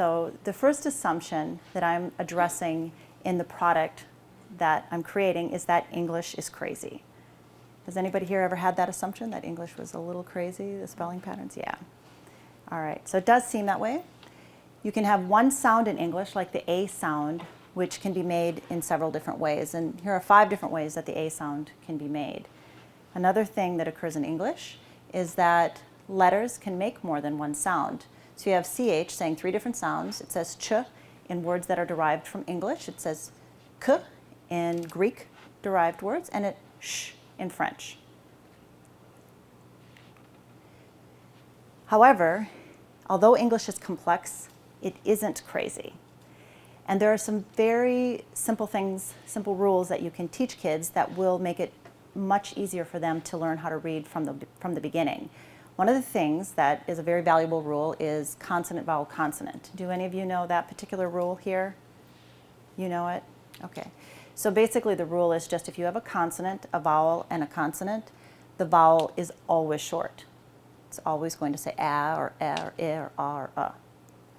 So the first assumption that I'm addressing in the product that I'm creating is that English is crazy. Has anybody here ever had that assumption that English was a little crazy, the spelling patterns? Yeah. All right, so it does seem that way. You can have one sound in English, like the A sound, which can be made in several different ways. And here are 5 different ways that the A sound can be made. Another thing that occurs in English is that letters can make more than one sound. So you have CH saying 3 different sounds. It says ch in words that are derived from English. It says k in Greek derived words, and it sh in French. However, although English is complex, it isn't crazy. And there are some very simple things, simple rules that you can teach kids that will make it much easier for them to learn how to read from the beginning. One of the things that is a very valuable rule is consonant, vowel, consonant. Do any of you know that particular rule here? You know it? Okay. So basically the rule is just if you have a consonant, a vowel, and a consonant, the vowel is always short. It's always going to say a or e or I or a or a.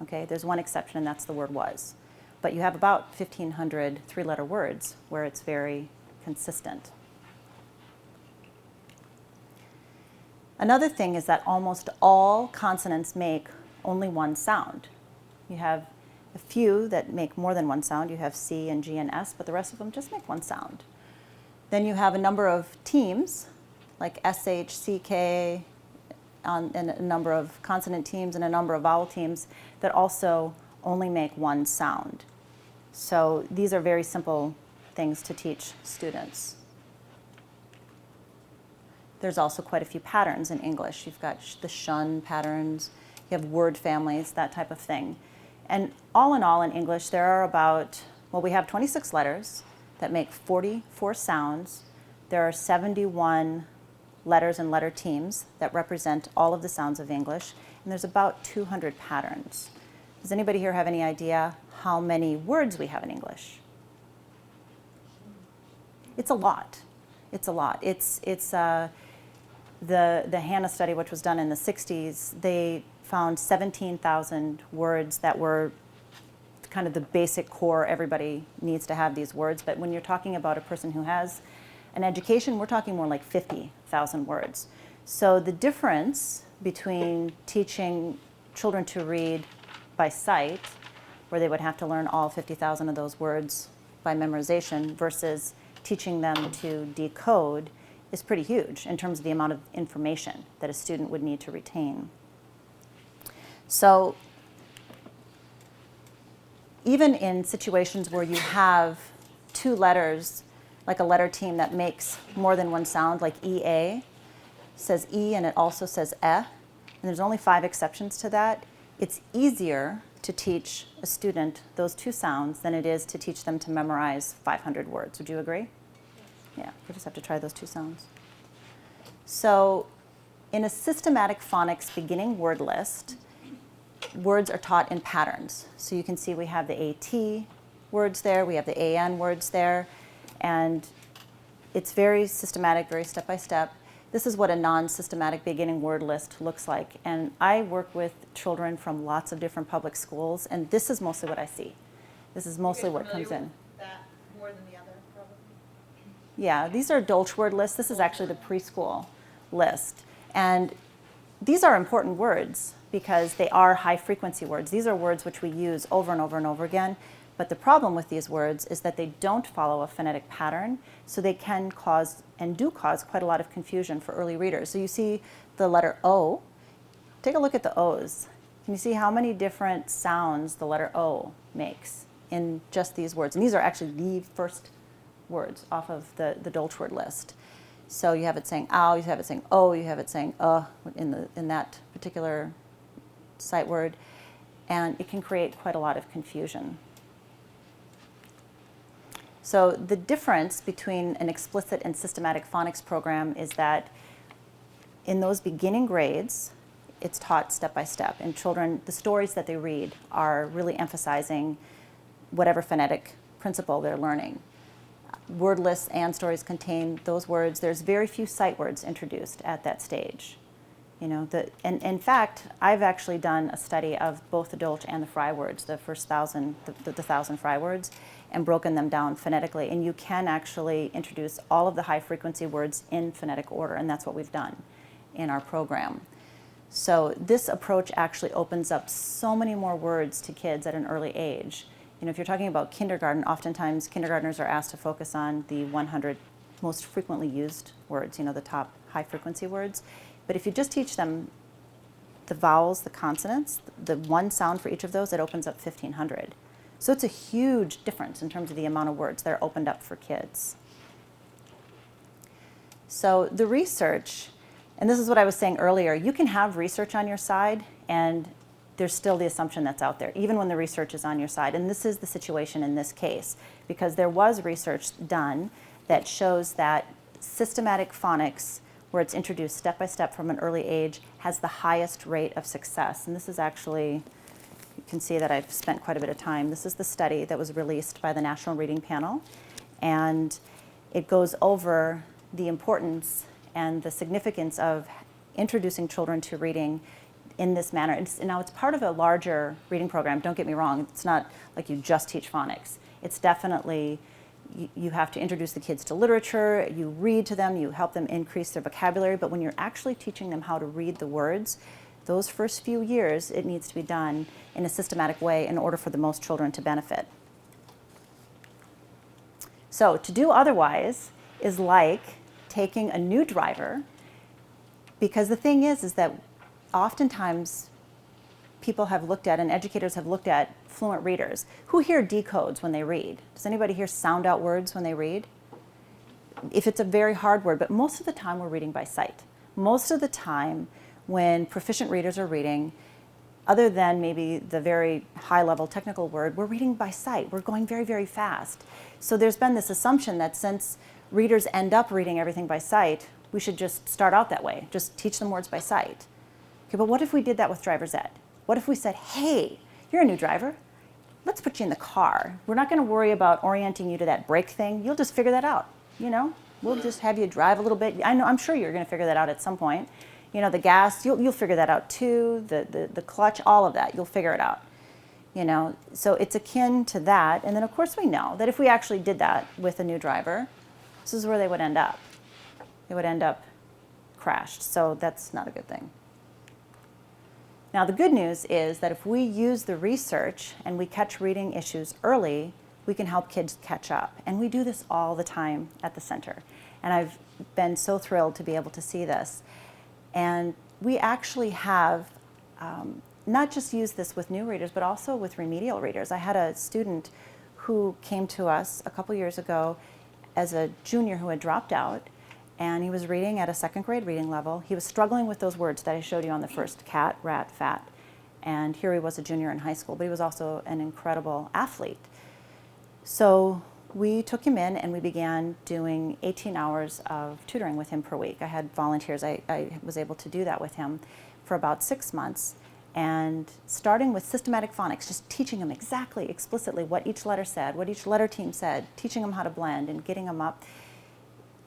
Okay, there's one exception, and that's the word was. But you have about 1,500 3-letter words where it's very consistent. Another thing is that almost all consonants make only one sound. You have a few that make more than one sound. You have C and G and S, but the rest of them just make one sound. Then you have a number of teams, like SH, CK, and a number of consonant teams and a number of vowel teams that also only make one sound. So these are very simple things to teach students. There's also quite a few patterns in English. You've got the shun patterns, you have word families, that type of thing. And all in all in English, there are about, well, we have 26 letters that make 44 sounds. There are 71 letters and letter teams that represent all of the sounds of English, and there's about 200 patterns. Does anybody here have any idea how many words we have in English? It's a lot. It's a lot. The Hannah study, which was done in the 60s, they found 17,000 words that were kind of the basic core. Everybody needs to have these words, but when you're talking about a person who has an education, we're talking more like 50,000 words. So the difference between teaching children to read by sight, where they would have to learn all 50,000 of those words by memorization, versus teaching them to decode is pretty huge in terms of the amount of information that a student would need to retain. So even in situations where you have 2 letters, like a letter team that makes more than one sound, like EA says E and it also says and there's only 5 exceptions to that, it's easier to teach a student those 2 sounds than it is to teach them to memorize 500 words. Would you agree? Yeah, we just have to try those 2 sounds. So in a systematic phonics beginning word list, words are taught in patterns. So you can see we have the AT words there, we have the AN words there, and it's very systematic, very step-by-step. This is what a non-systematic beginning word list looks like. And I work with children from lots of different public schools, and this is mostly what I see. This is mostly what comes in. That more than the other, probably? Yeah, these are Dolch word lists. This is actually the preschool list. And these are important words because they are high-frequency words. These are words which we use over and over and over again. But the problem with these words is that they don't follow a phonetic pattern, so they can cause, and do cause, quite a lot of confusion for early readers. So you see the letter O. Take a look at the O's. Can you see how many different sounds the letter O makes in just these words? And these are actually the first words off of the Dolch word list. So you have it saying ow, you have it saying oh, you have it saying in that particular sight word, and it can create quite a lot of confusion. So the difference between an explicit and systematic phonics program is that in those beginning grades, it's taught step by step. And children, the stories that they read are really emphasizing whatever phonetic principle they're learning. Word lists and stories contain those words. There's very few sight words introduced at that stage And in fact, I've actually done a study of both the Dolch and the Fry words, the first 1,000 Fry words, and broken them down phonetically. And you can actually introduce all of the high frequency words in phonetic order, and that's what we've done in our program. So this approach actually opens up so many more words to kids at an early age. If you're talking about kindergarten, oftentimes kindergartners are asked to focus on the 100 most frequently used words, the top high frequency words. But if you just teach them the vowels, the consonants, the one sound for each of those, it opens up 1,500. So it's a huge difference in terms of the amount of words that are opened up for kids. So the research, and this is what I was saying earlier, you can have research on your side and there's still the assumption that's out there, even when the research is on your side. And this is the situation in this case, because there was research done that shows that systematic phonics, where it's introduced step by step from an early age, has the highest rate of success. And this is actually, you can see that I've spent quite a bit of time. This is the study that was released by the National Reading Panel. And it goes over the importance and the significance of introducing children to reading in this manner. Now it's part of a larger reading program, don't get me wrong. It's not like you just teach phonics. It's definitely, you have to introduce the kids to literature, you read to them, you help them increase their vocabulary, but when you're actually teaching them how to read the words, those first few years, it needs to be done in a systematic way in order for the most children to benefit. So to do otherwise is like taking a new driver, because the thing is that oftentimes people have looked at, and educators have looked at, fluent readers. Who here decodes when they read? Does anybody here sound out words when they read? If it's a very hard word, but most of the time we're reading by sight. Most of the time when proficient readers are reading, other than maybe the very high-level technical word, we're reading by sight. We're going very, very fast. So there's been this assumption that since readers end up reading everything by sight, we should just start out that way, just teach them words by sight. Okay, but what if we did that with driver's ed? What if we said, hey, you're a new driver. Let's put you in the car. We're not going to worry about orienting you to that brake thing. You'll just figure that out. We'll just have you drive a little bit. I'm sure you're going to figure that out at some point. The gas, you'll figure that out too. The clutch, all of that, you'll figure it out. So it's akin to that. And then of course we know that if we actually did that with a new driver, this is where they would end up. They would end up crashed. So that's not a good thing. Now, the good news is that if we use the research and we catch reading issues early, we can help kids catch up. And we do this all the time at the center. And I've been so thrilled to be able to see this. And we actually have not just used this with new readers, but also with remedial readers. I had a student who came to us a couple years ago as a junior who had dropped out. And he was reading at a second grade reading level. He was struggling with those words that I showed you on the first, cat, rat, fat. And here he was a junior in high school, but he was also an incredible athlete. So we took him in and we began doing 18 hours of tutoring with him per week. I had volunteers. I was able to do that with him for about 6 months. And starting with systematic phonics, just teaching him exactly, explicitly what each letter said, what each letter team said, teaching him how to blend and getting him up.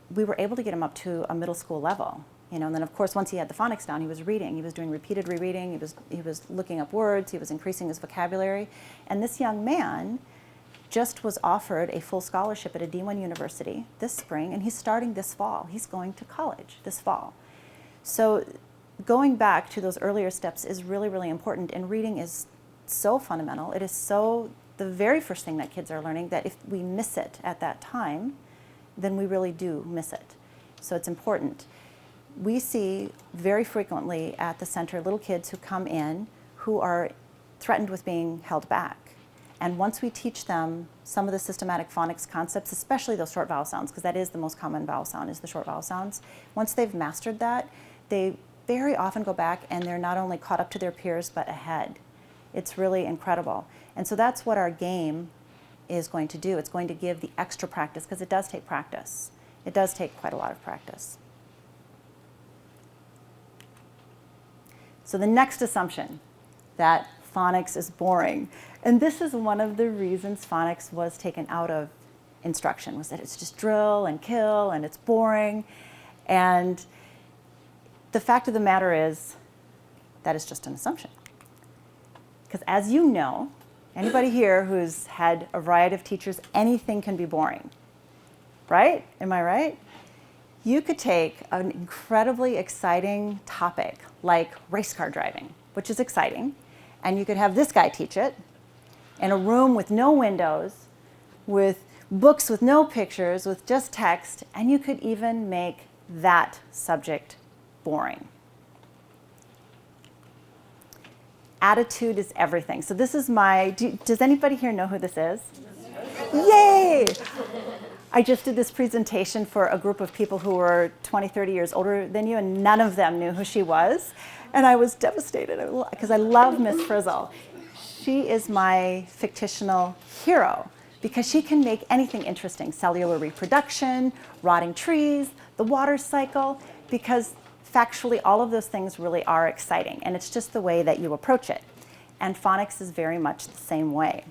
We were able to get him up to a middle school level, and then of course once he had the phonics down, he was reading. He was doing repeated rereading. He was looking up words. He was increasing his vocabulary, and this young man just was offered a full scholarship at a D1 university this spring, and he's starting this fall. He's going to college this fall. So going back to those earlier steps is really, really important, and reading is so fundamental. It is so the very first thing that kids are learning that if we miss it at that time, then we really do miss it. So it's important. We see very frequently at the center little kids who come in who are threatened with being held back. And once we teach them some of the systematic phonics concepts, especially those short vowel sounds, because that is the most common vowel sound, is the short vowel sounds, once they've mastered that, they very often go back and they're not only caught up to their peers, but ahead. It's really incredible. And so that's what our game is going to do. It's going to give the extra practice, because it does take practice. It does take quite a lot of practice. So the next assumption, that phonics is boring. And this is one of the reasons phonics was taken out of instruction, was that it's just drill and kill and it's boring. And the fact of the matter is that is just an assumption. Because as you know, anybody here who's had a variety of teachers, anything can be boring, right? Am I right? You could take an incredibly exciting topic like race car driving, which is exciting, and you could have this guy teach it in a room with no windows, with books with no pictures, with just text, and you could even make that subject boring. Attitude is everything. So this is does anybody here know who this is? Yay! I just did this presentation for a group of people who were 20, 30 years older than you, and none of them knew who she was. And I was devastated because I love Miss Frizzle. She is my fictional hero because she can make anything interesting. Cellular reproduction, rotting trees, the water cycle, because factually all of those things really are exciting. And it's just the way that you approach it. And phonics is very much the same way.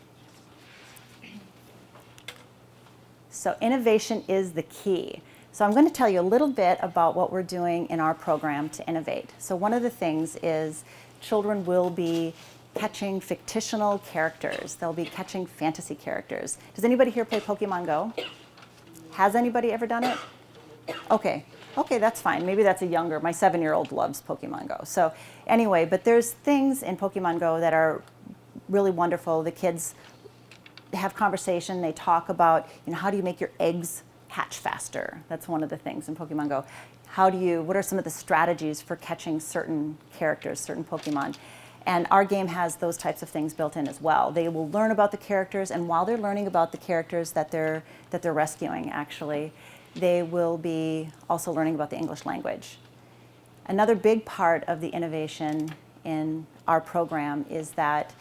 So innovation is the key. So I'm going to tell you a little bit about what we're doing in our program to innovate. So one of the things is children will be catching fictional characters. They'll be catching fantasy characters. Does anybody here play Pokemon Go? Has anybody ever done it? Okay, that's fine. Maybe that's my 7-year-old loves Pokemon Go. So anyway, but there's things in Pokemon Go that are really wonderful. The kids have conversation, they talk about, how do you make your eggs hatch faster? That's one of the things in Pokemon Go. What are some of the strategies for catching certain characters, certain Pokemon? And our game has those types of things built in as well. They will learn about the characters, and while they're learning about the characters that they're rescuing, actually, they will be also learning about the English language. Another big part of the innovation in our program is that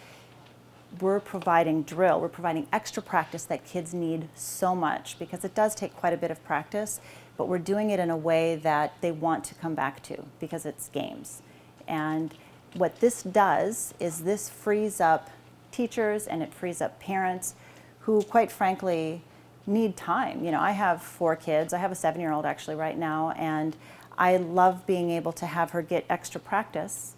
we're providing drill, we're providing extra practice that kids need so much, because it does take quite a bit of practice, but we're doing it in a way that they want to come back to because it's games. And what this does is this frees up teachers and it frees up parents who, quite frankly, need time. I have 4 kids. I have a 7-year-old actually right now, and I love being able to have her get extra practice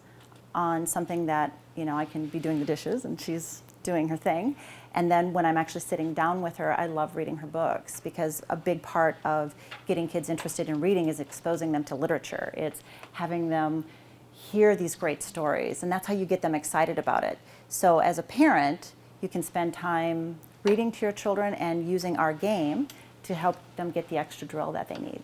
on something that, I can be doing the dishes and she's doing her thing. And then when I'm actually sitting down with her, I love reading her books, because a big part of getting kids interested in reading is exposing them to literature. It's having them hear these great stories, and that's how you get them excited about it. So as a parent, you can spend time reading to your children and using our game to help them get the extra drill that they need.